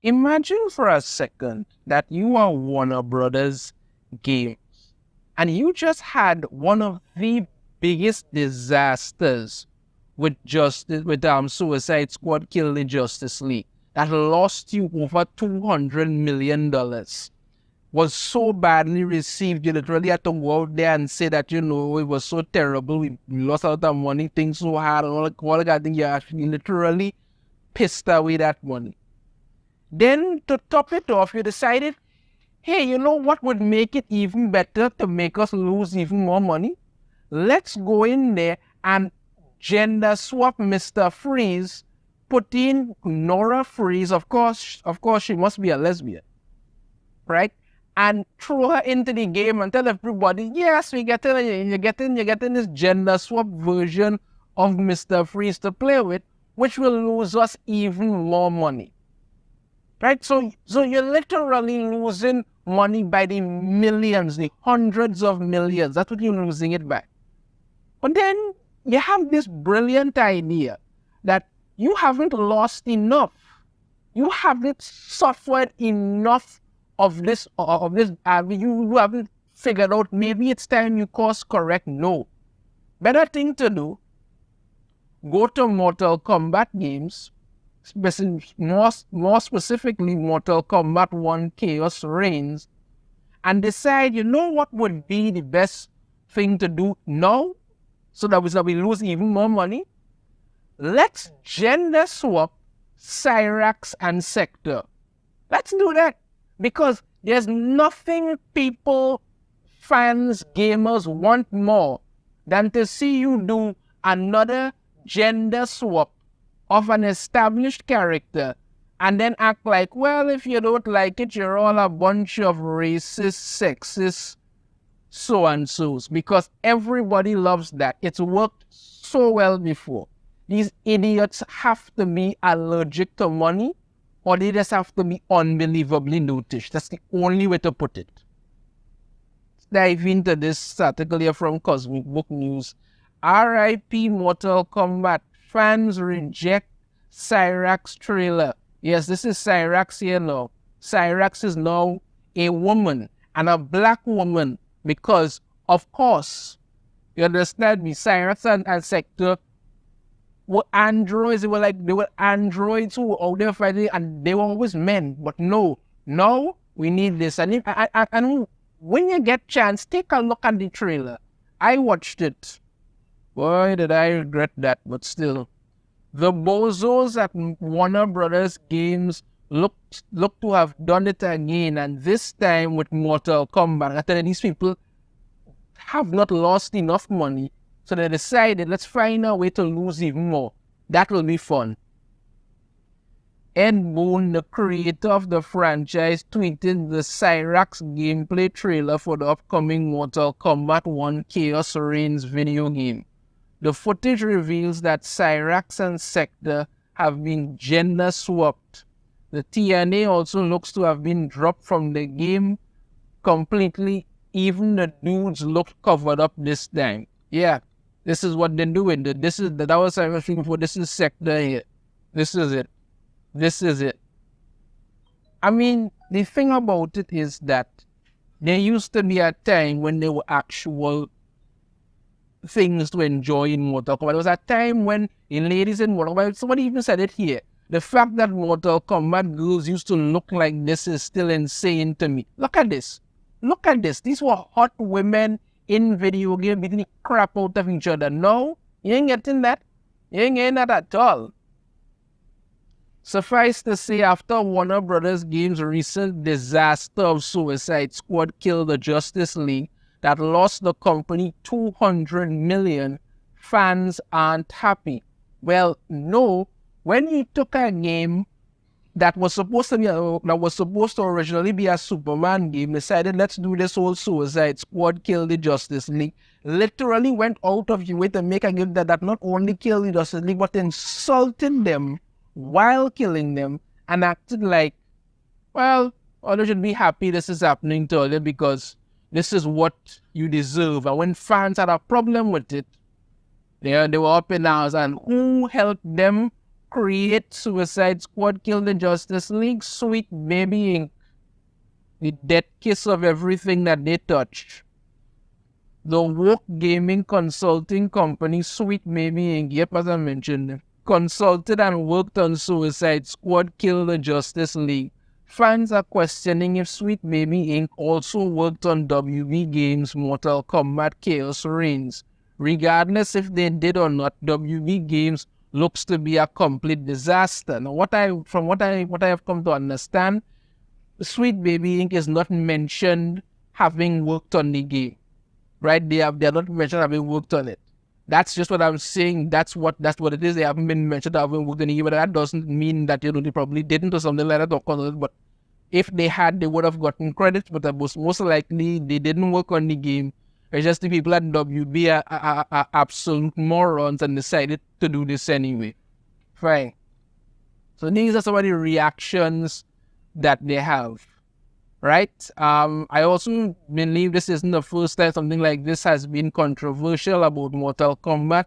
Imagine for a second that you are Warner Brothers Games and you just had one of the biggest disasters with Suicide Squad Kill the Justice League that lost you over $200 million. Was so badly received, you literally had to go out there and say that, it was so terrible, we lost a lot of money, things so hard, and all that kind of thing. You actually literally pissed away that money. Then, to top it off, you decided, hey, you know what would make it even better to make us lose even more money? Let's go in there and gender swap Mr. Freeze, put in Nora Freeze. Of course, she must be a lesbian, right? And throw her into the game and tell everybody, yes, you're getting this gender swap version of Mr. Freeze to play with, which will lose us even more money. Right? So you're literally losing money by the millions, the hundreds of millions. That's what you're losing it by. But then you have this brilliant idea that you haven't lost enough. You haven't suffered enough of this. You haven't figured out maybe it's time you course correct. No. Better thing to do, go to Mortal Kombat games, more specifically Mortal Kombat 1 Chaos Reigns, and decide, you know what would be the best thing to do now so that we lose even more money? Let's gender swap Cyrax and Sektor. Let's do that, because there's nothing people, fans, gamers want more than to see you do another gender swap of an established character and then act like, well, if you don't like it, you're all a bunch of racist, sexist so-and-sos, because everybody loves that. It's worked so well before. These idiots have to be allergic to money, or they just have to be unbelievably notish. That's the only way to put it. Let's dive into this article here from Cosmic Book News. R.I.P. Mortal Kombat. Fans reject Cyrax trailer. Yes, this is Cyrax here now. Cyrax is now a woman, and a black woman, because, of course, you understand me, Cyrax and Sektor were androids. They were androids who were out there fighting, and they were always men. But no, now we need this. And when you get chance, take a look at the trailer. I watched it. Boy, did I regret that, but still. The bozos at Warner Brothers Games look to have done it again, and this time with Mortal Kombat. I tell you, these people have not lost enough money, so they decided, let's find a way to lose even more. That will be fun. Ed Boon, the creator of the franchise, tweeted the Cyrax gameplay trailer for the upcoming Mortal Kombat 1 Chaos Reigns video game. The footage reveals that Cyrax and Sektor have been gender swapped. The TNA also looks to have been dropped from the game completely. Even the dudes look covered up this time. Yeah, this is what they're doing. That was Cyrax before. This is Sektor here. This is it. This is it. I mean, the thing about it is that there used to be a time when there were actual things to enjoy in Mortal Kombat. There was a time when, in ladies in Mortal Kombat, somebody even said it here, the fact that Mortal Kombat girls used to look like this is still insane to me. Look at this. Look at this. These were hot women in video game beating the crap out of each other. No, you ain't getting that. You ain't getting that at all. Suffice to say, after Warner Brothers Games' recent disaster of Suicide Squad Kill the Justice League that lost the company $200 million, fans aren't happy. Well, no. When you took a game that was supposed to originally be a Superman game, decided let's do this whole Suicide Squad Kill the Justice League, literally went out of your way to make a game that not only killed the Justice League but insulted them while killing them, and acted like, well, you should be happy this is happening to you because this is what you deserve. And when fans had a problem with it, they were up in arms. And who helped them create Suicide Squad, kill the Justice League, Sweet Baby Inc., the dead kiss of everything that they touch. The Woke Gaming Consulting Company, Sweet Baby Inc., yep, as I mentioned, consulted and worked on Suicide Squad, kill the Justice League. Fans are questioning if Sweet Baby Inc. also worked on WB Games' Mortal Kombat Chaos Reigns. Regardless if they did or not, WB Games looks to be a complete disaster. Now, from what I have come to understand, Sweet Baby Inc. is not mentioned having worked on the game, right? They are not mentioned having worked on it. That's just what I'm saying. That's what it is. They haven't been mentioned having worked on the game, but that doesn't mean that they probably didn't or something like that. But if they had, they would have gotten credit. But most likely they didn't work on the game. It's just the people at WB are absolute morons and decided to do this anyway. Fine. So these are some of the reactions that they have, right? I also believe this isn't the first time something like this has been controversial about Mortal Kombat.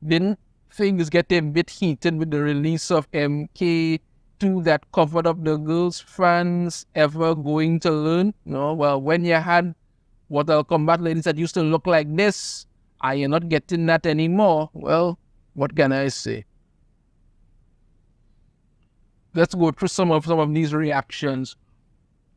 Didn't things get a bit heated with the release of MK2 that covered up the girls? Fans ever going to learn? No, well, when you had Mortal Kombat ladies that used to look like this, are you not getting that anymore? Well, what can I say? Let's go through some of these reactions.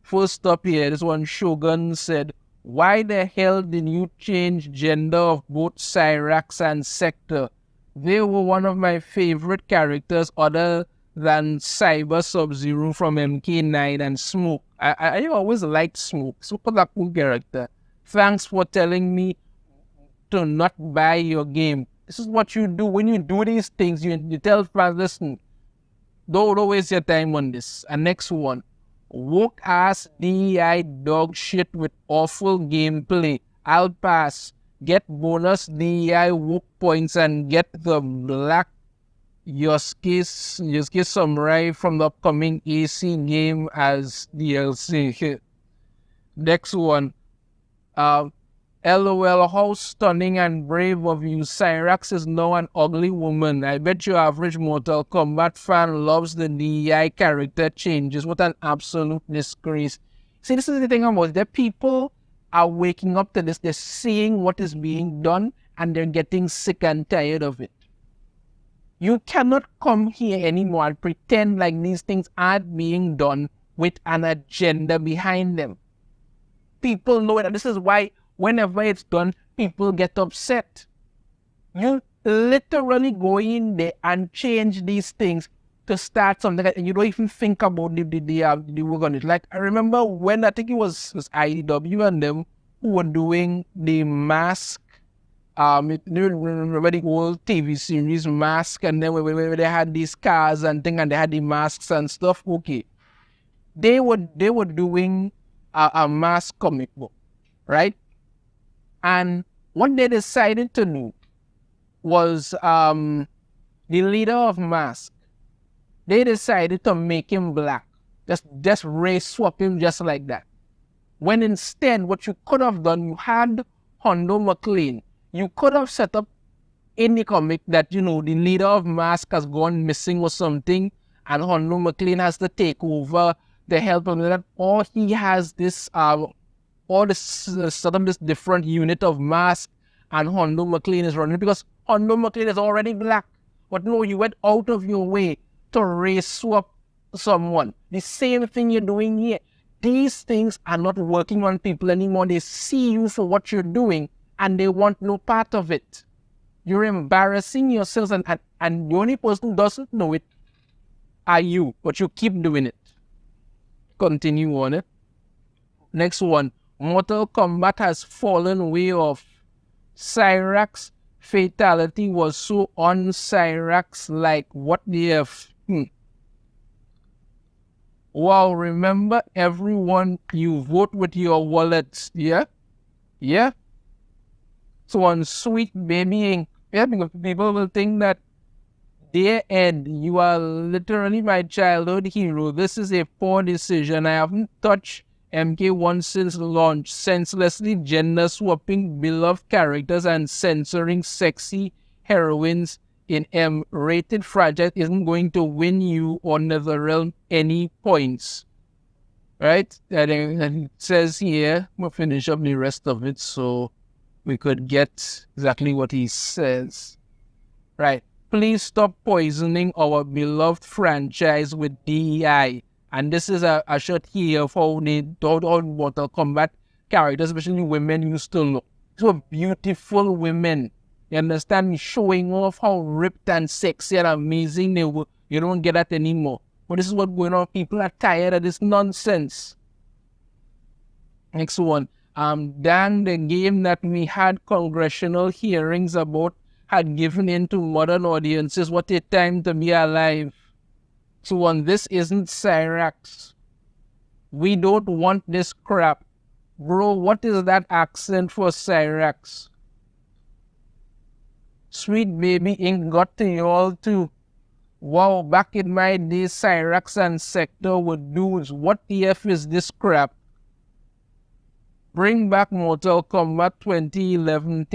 First up here, this one, Shogun said, "Why the hell did you change gender of both Cyrax and Sektor? They were one of my favorite characters other than Cyber Sub-Zero from MK9 and Smoke. I always liked Smoke. Smoke was a cool character. Thanks for telling me to not buy your game." This is what you do. When you do these things, you tell fans, listen, don't waste your time on this. And next one, woke ass DEI dog shit with awful gameplay. I'll pass. Get bonus DEI woke points and get the black Yosuke Samurai from the upcoming AC game as DLC. Next one, LOL, how stunning and brave of you. Cyrax is now an ugly woman. I bet your average Mortal Kombat fan loves the DEI character changes. What an absolute disgrace. See, this is the thing about it. The people are waking up to this. They're seeing what is being done and they're getting sick and tired of it. You cannot come here anymore and pretend like these things aren't being done with an agenda behind them. People know it, and this is why whenever it's done, people get upset. You literally go in there and change these things to start something, and you don't even think about the work on it. Like, I remember when I think it was IDW and them who were doing the Mask. Remember the old TV series Mask, and then where they had these cars and things, and they had the masks and stuff. Okay, they were doing a Mask comic book, right? And what they decided to do was the leader of Mask, they decided to make him black. Just race swap him just like that. When instead, what you could have done, you had Hondo McLean. You could have set up in the comic that, the leader of Mask has gone missing or something, and Hondo McLean has to take over the help of that, or he has this sort of this different unit of Mask, and Hondo McLean is running because Hondo McLean is already black. But no, you went out of your way to race swap someone. The same thing you're doing here. These things are not working on people anymore. They see you for what you're doing, and they want no part of it. You're embarrassing yourselves, and the only person who doesn't know it are you, but you keep doing it. Continue on it. Next one, Mortal Kombat has fallen way off. Cyrax fatality was so un-Cyrax like what the F. Wow, remember everyone, you vote with your wallets, yeah? Yeah? So on Sweet Baby, yeah, because people will think that, dear Ed, you are literally my childhood hero. This is a poor decision. I haven't touched MK1 since launch, senselessly gender swapping beloved characters and censoring sexy heroines in M-rated franchise isn't going to win you or NetherRealm any points. Right? And it says here, we'll finish up the rest of it so we could get exactly what he says. Right. Please stop poisoning our beloved franchise with DEI. And this is a shot here of how all Mortal Kombat characters, especially women, used to look. These were beautiful women. You understand me? Showing off how ripped and sexy and amazing they were. You don't get that anymore. But this is what's going on. People are tired of this nonsense. Next one. Dan, the game that we had congressional hearings about had given in to modern audiences. What a time to be alive. So on, this isn't Cyrax. We don't want this crap. Bro, what is that accent for Cyrax? Sweet Baby Inc. got to y'all too. Wow, back in my day, Cyrax and Sektor were dudes. What the F is this crap? Bring back Mortal Kombat 2011.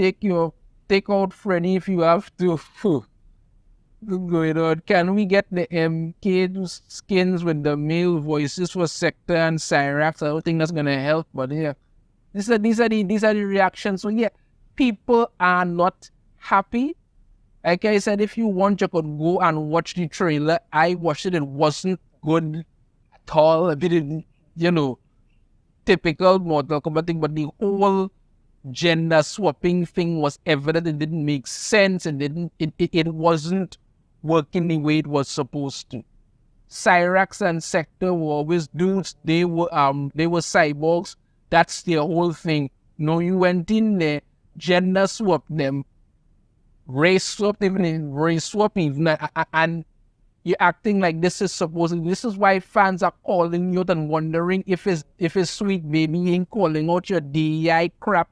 Take out Freddy if you have to. Going on. Can we get the MK skins with the male voices for Sektor and Cyrax? I don't think that's gonna help, but yeah. These are the reactions. So yeah, people are not happy. Like I said, if you want, you could go and watch the trailer. I watched it. It wasn't good at all. A bit, typical Mortal Kombat thing, but the whole gender swapping thing was evident. It didn't make sense. It wasn't working the way it was supposed to. Cyrax and Sektor were always dudes. They were cyborgs. That's their whole thing. No, you went in there, gender swapped them, race swap even, and you're acting like this is supposed. This is why fans are calling you and wondering if it's Sweet Baby ain't calling out your DEI crap.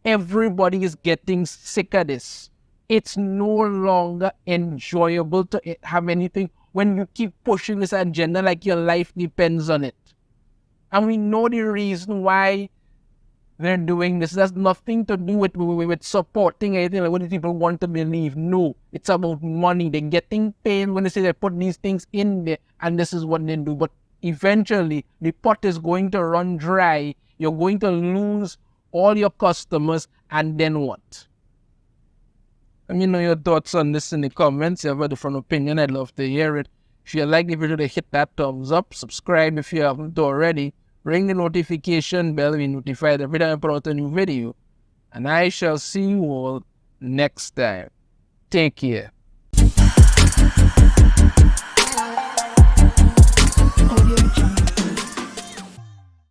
Everybody is getting sick of this. It's no longer enjoyable to have anything when you keep pushing this agenda like your life depends on it. And we know the reason why they're doing this. It has nothing to do with supporting anything like what people want to believe. No, it's about money. They're getting paid when they say they put these things in there and this is what they do. But eventually, the pot is going to run dry. You're going to lose all your customers, and then what? Let me know your thoughts on this in the comments. If you have a different opinion, I'd love to hear it. If you like the video, hit that thumbs up. Subscribe if you haven't already. Ring the notification bell to be notified every time I put out a new video. And I shall see you all next time. Take care.